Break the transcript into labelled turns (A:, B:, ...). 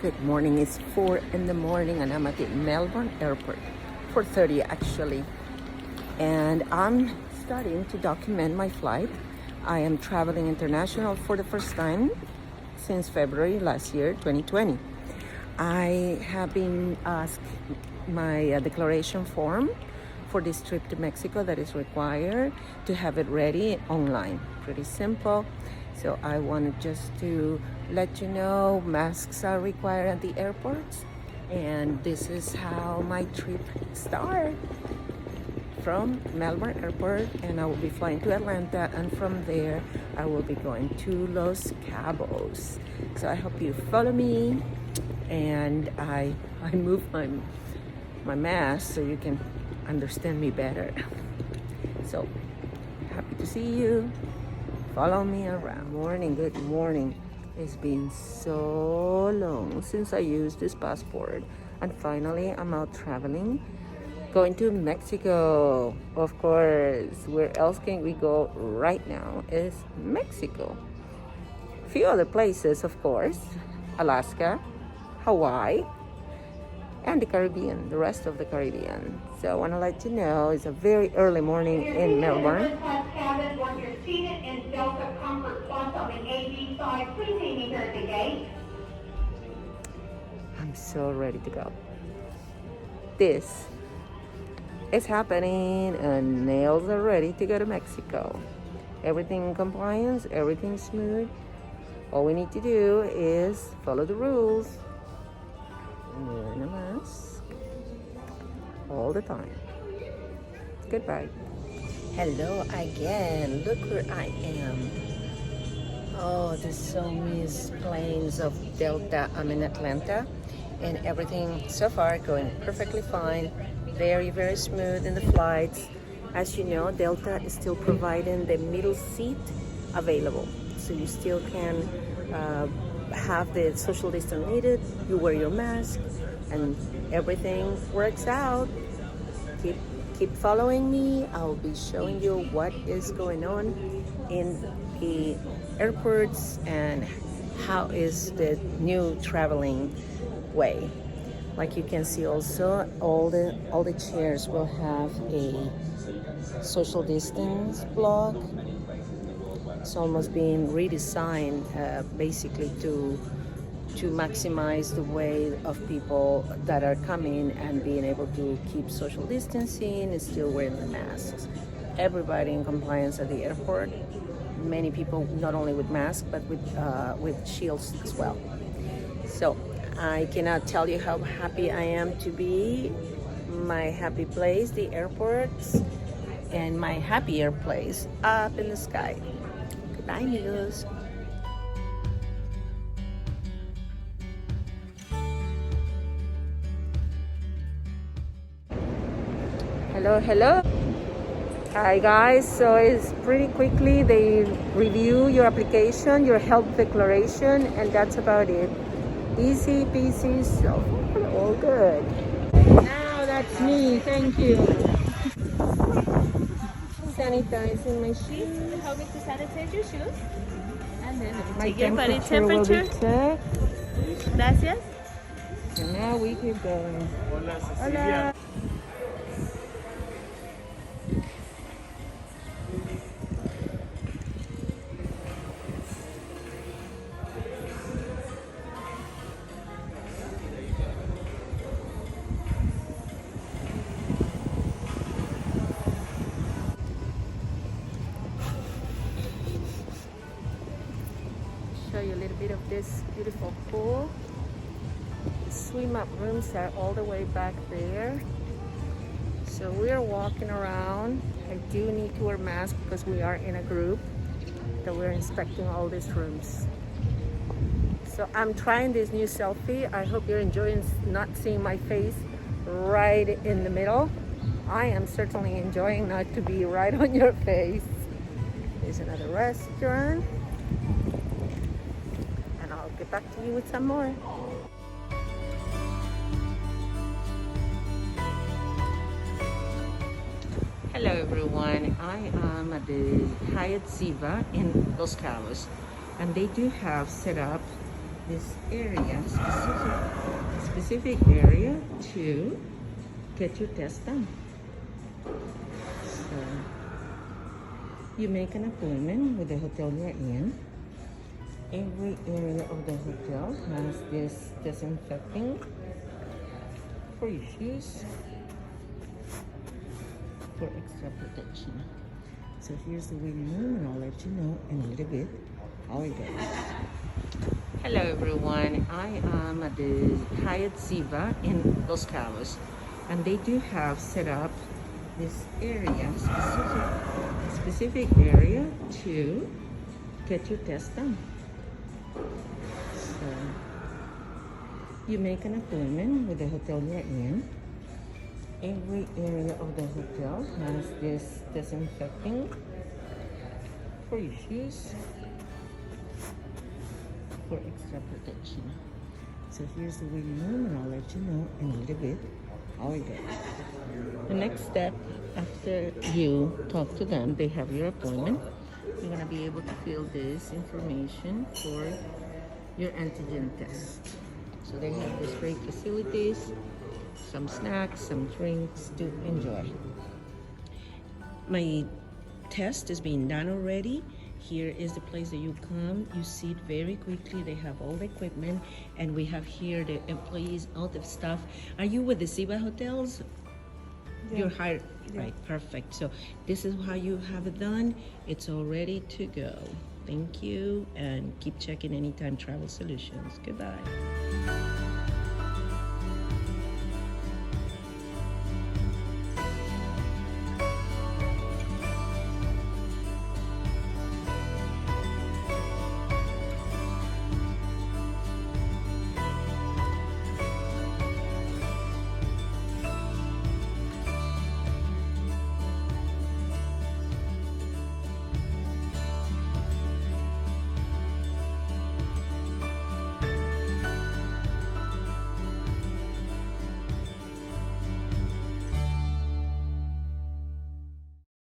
A: Good morning. It's 4 in the morning and I'm at the Melbourne airport, 4:30 actually. And I'm starting to document my flight. I am traveling international for the first time since February last year, 2020. I have been asked my declaration form for this trip to Mexico that is required to have it ready online. Pretty simple. So I wanted just to let you know masks are required at the airports, and this is how my trip started from Melbourne airport, and I will be flying to Atlanta, and from there I will be going to Los Cabos. So I hope you follow me, and I move my mask so you can understand me better. So happy to see you. Follow me around. Good morning. It's been so long since I used this passport, and finally I'm out traveling, going to Mexico. Of course, where else can we go right now is Mexico. A few other places, of course, Alaska, Hawaii, and the Caribbean, the rest of the Caribbean. So I want to let you know it's a very early morning in Melbourne.
B: Once you're seated in Delta Comfort Plus on the AV side, please meet me here at the gate.
A: I'm so ready to go. This is happening, and nails are ready to go to Mexico. Everything in compliance, everything smooth. All we need to do is follow the rules. Wearing a mask all the time. Goodbye. Hello again. Look where I am. Oh, there's so many planes of Delta. I'm in Atlanta, and everything so far going perfectly fine. Very, very smooth in the flights. As you know, Delta is still providing the middle seat available, so you still can have the social distance needed. You wear your mask, and everything works out. Keep following me. I'll be showing you what is going on in the airports and how is the new traveling way. Like you can see also, all the chairs will have a social distance block. It's almost being redesigned basically to maximize the way of people that are coming and being able to keep social distancing and still wearing the masks. Everybody in compliance at the airport. Many people not only with masks but with shields as well. So I cannot tell you how happy I am to be. My happy place, the airports, and my happier place up in the sky. Goodbye, amigos. Hello. Hi guys, so it's pretty quickly they review your application, your health declaration, and that's about it. Easy peasy, so all good. Now that's me, thank you. Sanitizing my shoes.
C: Help me to sanitize your shoes. And then
A: My
C: take your body
A: temperature will
C: temperature.
A: be checked.
C: Gracias.
A: And now we keep going.
D: Hola, Cecilia.
A: Hola. Show you a little bit of this beautiful pool. The swim up rooms are all the way back there. So we're walking around. I do need to wear masks because we are in a group that we're inspecting all these rooms. So I'm trying this new selfie. I hope you're enjoying not seeing my face right in the middle. I am certainly enjoying not to be right on your face. There's another restaurant. I'll get back to you with some more. Hello everyone, I am at the Hyatt Ziva in Los Cabos, and they do have set up this area specifically specific area to get your test done. So you make an appointment with the hotel you're in. Every area of the hotel has this disinfecting for your shoes for extra protection. So here's the waiting room, and I'll let you know in a little bit how it goes. Hello everyone, I am at the Hyatt Ziva in Los Cabos, and they do have set up this area, specific area to get your test done. So you make an appointment with the hotel you're in. Every area of the hotel has this disinfecting for your shoes for extra protection. So here's the waiting room, and I'll let you know in a little bit how it goes. The next step, after you talk to them, they have your appointment. You're gonna be able to fill this information for your antigen test. So they have these great facilities, some snacks, some drinks to enjoy. My test is being done already. Here is the place that you come. You see it very quickly. They have all the equipment, and we have here the employees, all the staff. Are you with the Ziva Hotels? Yeah. You're hired, yeah. Right? Perfect. So this is how you have it done. It's all ready to go. Thank you, and keep checking Anytime Travel Solutions. Goodbye.